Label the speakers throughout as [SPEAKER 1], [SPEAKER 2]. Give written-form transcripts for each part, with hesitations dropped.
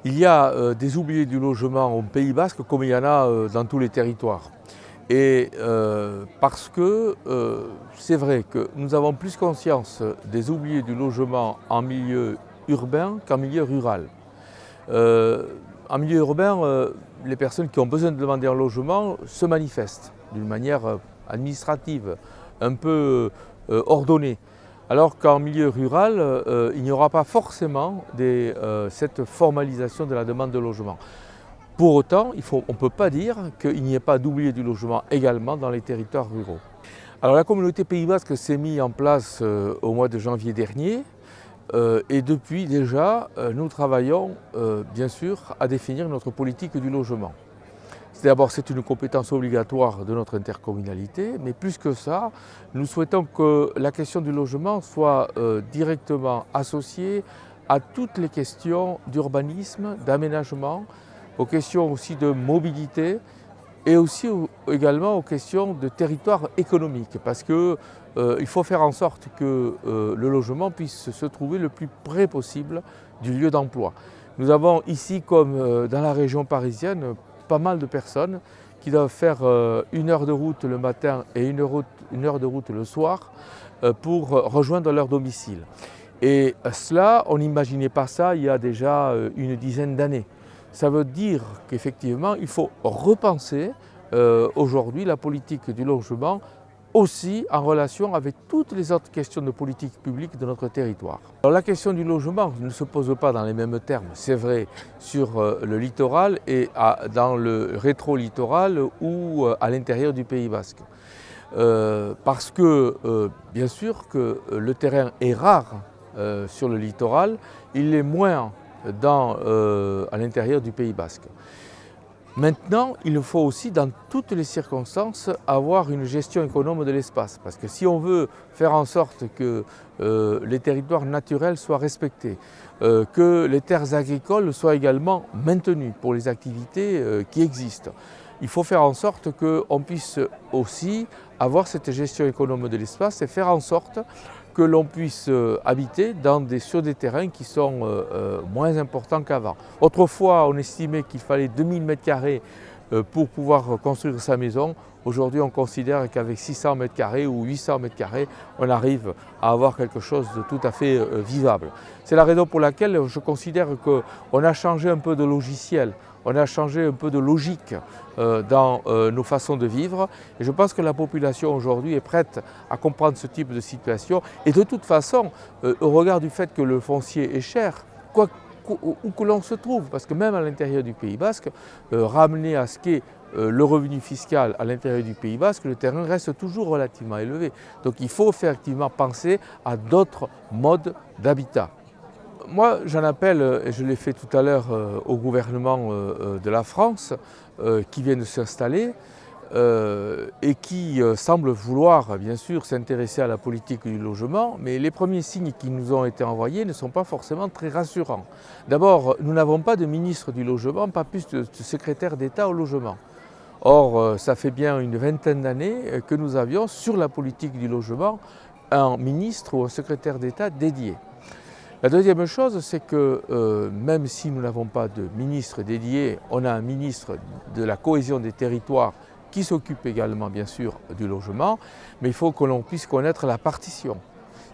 [SPEAKER 1] Il y a des oubliés du logement au Pays Basque comme il y en a dans tous les territoires. Et parce que c'est vrai que nous avons plus conscience des oubliés du logement en milieu urbain qu'en milieu rural. En milieu urbain, les personnes qui ont besoin de demander un logement se manifestent d'une manière administrative, un peu ordonnée. Alors qu'en milieu rural, il n'y aura pas forcément cette formalisation de la demande de logement. Pour autant, on ne peut pas dire qu'il n'y ait pas d'oubliés du logement également dans les territoires ruraux. Alors la communauté Pays Basque s'est mise en place au mois de janvier dernier et depuis déjà, nous travaillons bien sûr à définir notre politique du logement. D'abord, c'est une compétence obligatoire de notre intercommunalité, mais plus que ça, nous souhaitons que la question du logement soit directement associée à toutes les questions d'urbanisme, d'aménagement, aux questions aussi de mobilité et aussi également aux questions de territoire économique, parce qu'il faut faire en sorte que le logement puisse se trouver le plus près possible du lieu d'emploi. Nous avons ici, comme dans la région parisienne, pas mal de personnes qui doivent faire 1 heure de route le matin et 1 heure de route le soir pour rejoindre leur domicile. Et cela, on n'imaginait pas ça il y a déjà une dizaine d'années. Ça veut dire qu'effectivement, il faut repenser aujourd'hui la politique du logement aussi en relation avec toutes les autres questions de politique publique de notre territoire. Alors, la question du logement ne se pose pas dans les mêmes termes, c'est vrai sur le littoral et dans le rétro-littoral ou à l'intérieur du Pays Basque. Parce que bien sûr que le terrain est rare sur le littoral, il est moins à l'intérieur du Pays Basque. Maintenant, il faut aussi, dans toutes les circonstances, avoir une gestion économe de l'espace. Parce que si on veut faire en sorte que les territoires naturels soient respectés, que les terres agricoles soient également maintenues pour les activités qui existent, il faut faire en sorte qu'on puisse aussi avoir cette gestion économe de l'espace et faire en sorte que l'on puisse habiter sur des terrains qui sont moins importants qu'avant. Autrefois, on estimait qu'il fallait 2000 m² pour pouvoir construire sa maison. Aujourd'hui, on considère qu'avec 600 m² ou 800 m², on arrive à avoir quelque chose de tout à fait vivable. C'est la raison pour laquelle je considère qu'on a changé un peu de logiciel. On a changé un peu de logique dans nos façons de vivre et je pense que la population aujourd'hui est prête à comprendre ce type de situation et de toute façon, au regard du fait que le foncier est cher, où que l'on se trouve, parce que même à l'intérieur du Pays Basque, ramené à ce qu'est le revenu fiscal à l'intérieur du Pays Basque, le terrain reste toujours relativement élevé. Donc il faut effectivement penser à d'autres modes d'habitat. Moi, j'en appelle, et je l'ai fait tout à l'heure au gouvernement de la France qui vient de s'installer et qui semble vouloir bien sûr s'intéresser à la politique du logement, mais les premiers signes qui nous ont été envoyés ne sont pas forcément très rassurants. D'abord, nous n'avons pas de ministre du logement, pas plus de secrétaire d'État au logement. Or, ça fait bien une vingtaine d'années que nous avions sur la politique du logement un ministre ou un secrétaire d'État dédié. La deuxième chose, c'est que même si nous n'avons pas de ministre dédié, on a un ministre de la cohésion des territoires qui s'occupe également bien sûr du logement, mais il faut que l'on puisse connaître la partition.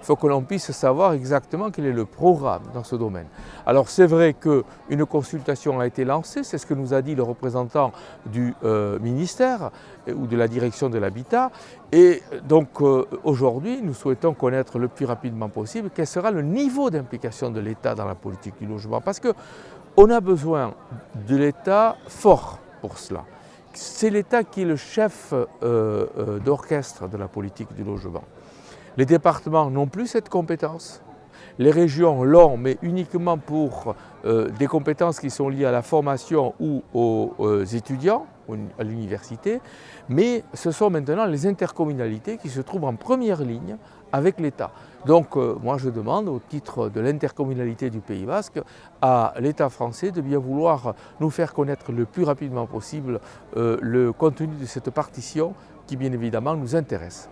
[SPEAKER 1] Il faut que l'on puisse savoir exactement quel est le programme dans ce domaine. Alors c'est vrai qu'une consultation a été lancée, c'est ce que nous a dit le représentant du ministère ou de la direction de l'habitat. Et donc aujourd'hui, nous souhaitons connaître le plus rapidement possible quel sera le niveau d'implication de l'État dans la politique du logement. Parce qu'on a besoin de l'État fort pour cela. C'est l'État qui est le chef d'orchestre de la politique du logement. Les départements n'ont plus cette compétence. Les régions l'ont, mais uniquement pour des compétences qui sont liées à la formation ou aux étudiants, à l'université. Mais ce sont maintenant les intercommunalités qui se trouvent en première ligne avec l'État. Donc moi je demande au titre de l'intercommunalité du Pays Basque à l'État français de bien vouloir nous faire connaître le plus rapidement possible le contenu de cette partition qui bien évidemment nous intéresse.